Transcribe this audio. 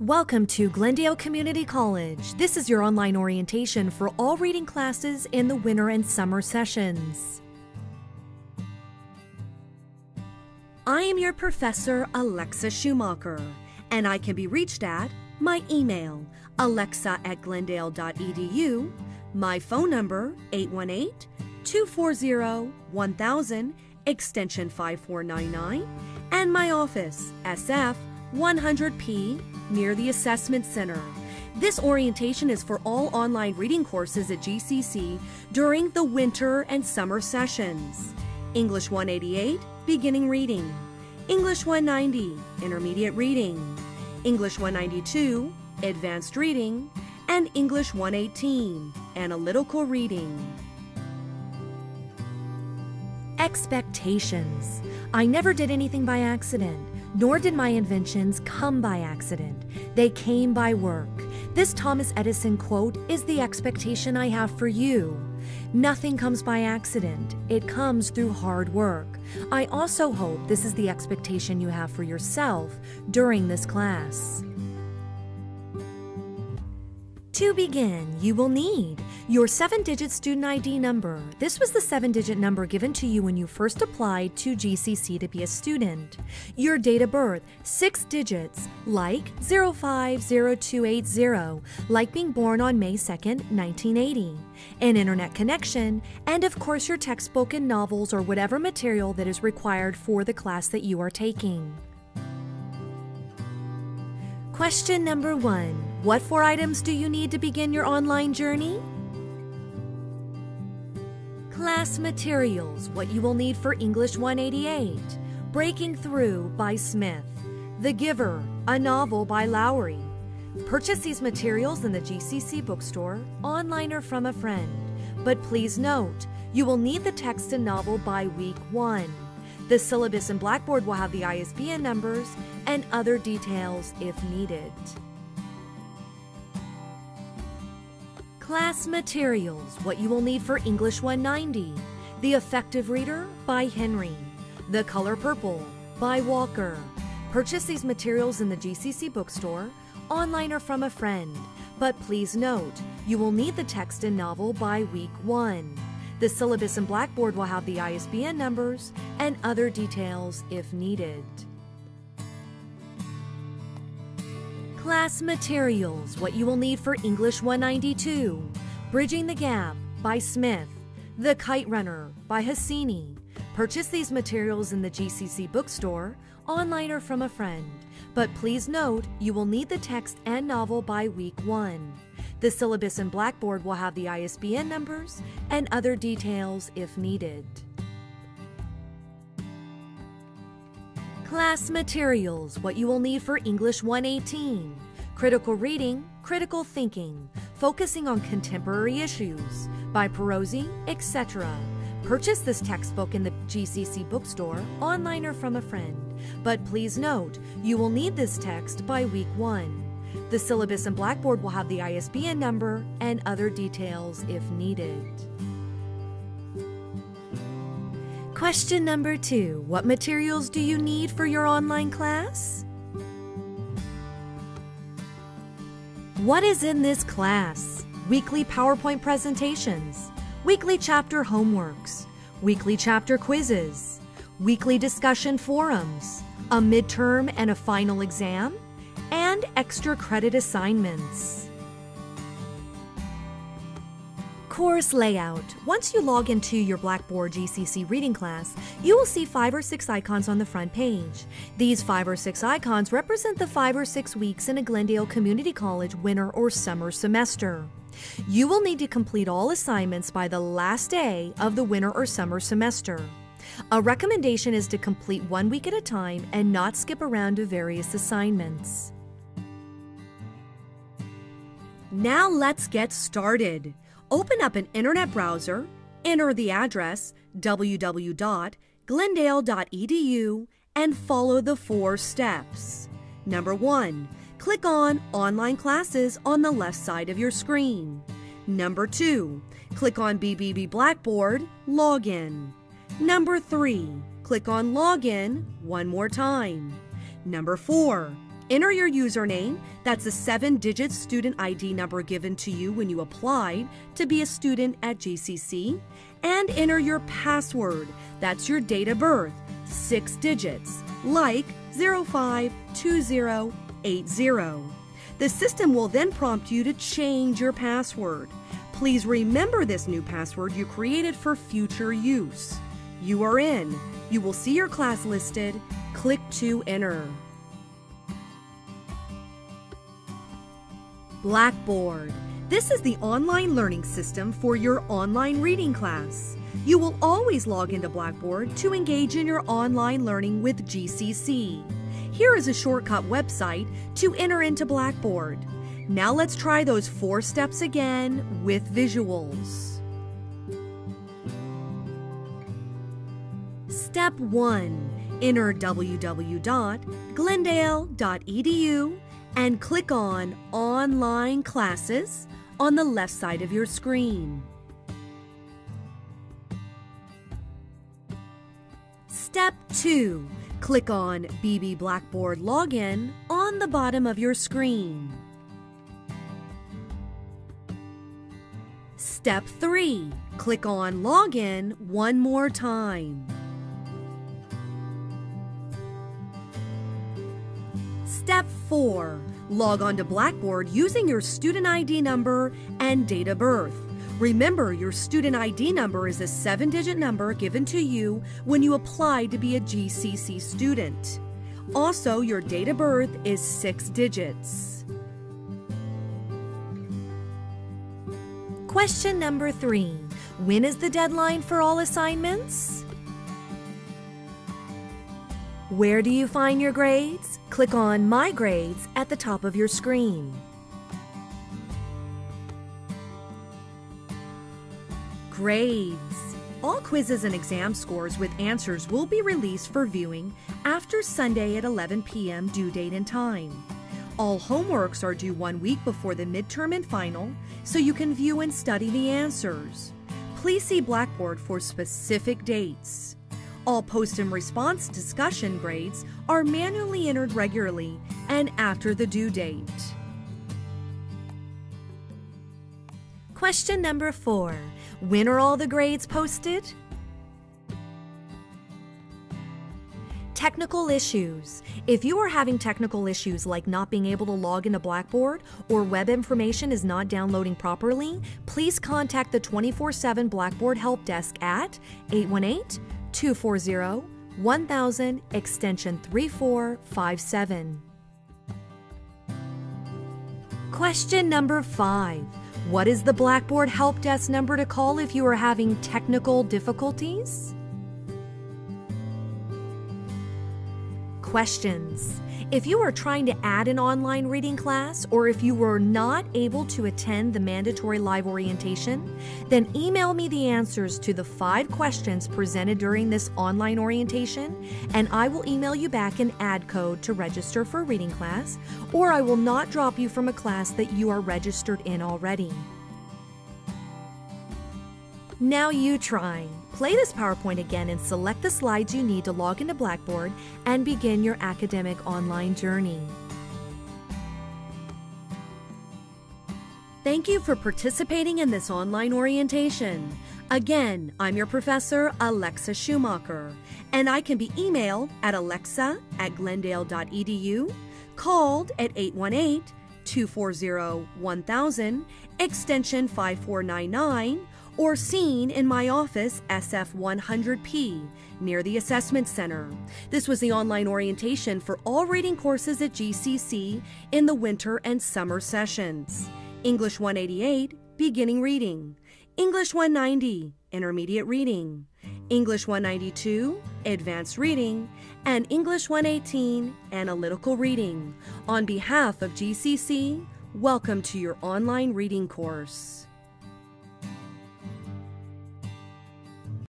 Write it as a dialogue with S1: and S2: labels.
S1: Welcome to Glendale Community College. This is your online orientation for all reading classes in the winter and summer sessions. I am your professor, Alexa Schumacher, and I can be reached at my email, alexa@glendale.edu, my phone number, 818-240-1000, extension 5499, and my office, SF 100P, near the Assessment Center. This orientation is for all online reading courses at GCC during the winter and summer sessions. English 188, beginning reading. English 190, intermediate reading. English 192, advanced reading. And English 118, analytical reading. Expectations. I never did anything by accident, nor did my inventions come by accident. They came by work. This Thomas Edison quote is the expectation I have for you. Nothing comes by accident. It comes through hard work. I also hope this is the expectation you have for yourself during this class. To begin, you will need your 7-digit student ID number. This was the 7-digit number given to you when you first applied to GCC to be a student. Your date of birth, 6 digits, like 050280, like being born on May 2nd, 1980. An internet connection, and of course your textbook and novels or whatever material that is required for the class that you are taking. Question number 1. What 4 items do you need to begin your online journey? Class materials, what you will need for English 188. Breaking Through by Smith. The Giver, a novel by Lowry. Purchase these materials in the GCC bookstore, online or from a friend. But please note, you will need the text and novel by week 1. The syllabus and Blackboard will have the ISBN numbers and other details if needed. Class materials, what you will need for English 190. The Effective Reader by Henry. The Color Purple by Walker. Purchase these materials in the GCC bookstore, online or from a friend. But please note, you will need the text and novel by week 1. The syllabus and Blackboard will have the ISBN numbers and other details if needed. Class materials, what you will need for English 192. Bridging the Gap by Smith. The Kite Runner by Hassini. Purchase these materials in the GCC bookstore, online or from a friend. But please note, you will need the text and novel by week 1. The syllabus and Blackboard will have the ISBN numbers and other details if needed. Class materials, what you will need for English 118. Critical Reading, Critical Thinking, focusing on contemporary issues by Perozzi, etc. Purchase this textbook in the GCC bookstore, online or from a friend. But please note, you will need this text by week 1. The syllabus and Blackboard will have the ISBN number and other details if needed. Question number 2. What materials do you need for your online class? What is in this class? Weekly PowerPoint presentations, weekly chapter homeworks, weekly chapter quizzes, weekly discussion forums, a midterm and a final exam, and extra credit assignments. Course layout. Once you log into your Blackboard GCC reading class, you will see 5 or 6 icons on the front page. These 5 or 6 icons represent the 5 or 6 weeks in a Glendale Community College winter or summer semester. You will need to complete all assignments by the last day of the winter or summer semester. A recommendation is to complete 1 week at a time and not skip around to various assignments. Now let's get started. Open up an internet browser, enter the address www.glendale.edu and follow the 4 steps. Number 1, click on Online Classes on the left side of your screen. Number 2, click on BBB Blackboard, Login. Number 3, click on Login one more time. Number 4, Enter your username, that's a 7-digit student ID number given to you when you applied to be a student at GCC, and enter your password, that's your date of birth, 6 digits, like 052080. The system will then prompt you to change your password. Please remember this new password you created for future use. You are in. You will see your class listed. Click to enter. Blackboard. This is the online learning system for your online reading class. You will always log into Blackboard to engage in your online learning with GCC. Here is a shortcut website to enter into Blackboard. Now let's try those 4 steps again with visuals. Step 1. Enter www.glendale.edu and click on Online Classes on the left side of your screen. Step 2. Click on BB Blackboard Login on the bottom of your screen. Step 3. Click on Login one more time. Step 4. Log on to Blackboard using your student ID number and date of birth. Remember, your student ID number is a 7-digit number given to you when you applied to be a GCC student. Also, your date of birth is 6 digits. Question number 3. When is the deadline for all assignments? Where do you find your grades? Click on My Grades at the top of your screen. Grades. All quizzes and exam scores with answers will be released for viewing after Sunday at 11 p.m. due date and time. All homeworks are due 1 week before the midterm and final, so you can view and study the answers. Please see Blackboard for specific dates. All post and response discussion grades are manually entered regularly and after the due date. Question number 4. When are all the grades posted? Technical issues. If you are having technical issues like not being able to log into Blackboard or web information is not downloading properly, please contact the 24/7 Blackboard Help Desk at 818-240-1000 extension 3457. Question number 5. What is the Blackboard Help Desk number to call if you are having technical difficulties? Questions. If you are trying to add an online reading class or if you were not able to attend the mandatory live orientation, then email me the answers to the 5 questions presented during this online orientation, and I will email you back an ad code to register for a reading class, or I will not drop you from a class that you are registered in already. Now you try. Play this PowerPoint again and select the slides you need to log into Blackboard and begin your academic online journey. Thank you for participating in this online orientation. Again, I'm your professor, Alexa Schumacher, and I can be emailed at alexa@glendale.edu, called at 818-240-1000, extension 5499, or seen in my office, SF 100P, near the Assessment Center. This was the online orientation for all reading courses at GCC in the winter and summer sessions. English 188, Beginning Reading. English 190, Intermediate Reading. English 192, Advanced Reading. And English 118, Analytical Reading. On behalf of GCC, welcome to your online reading course.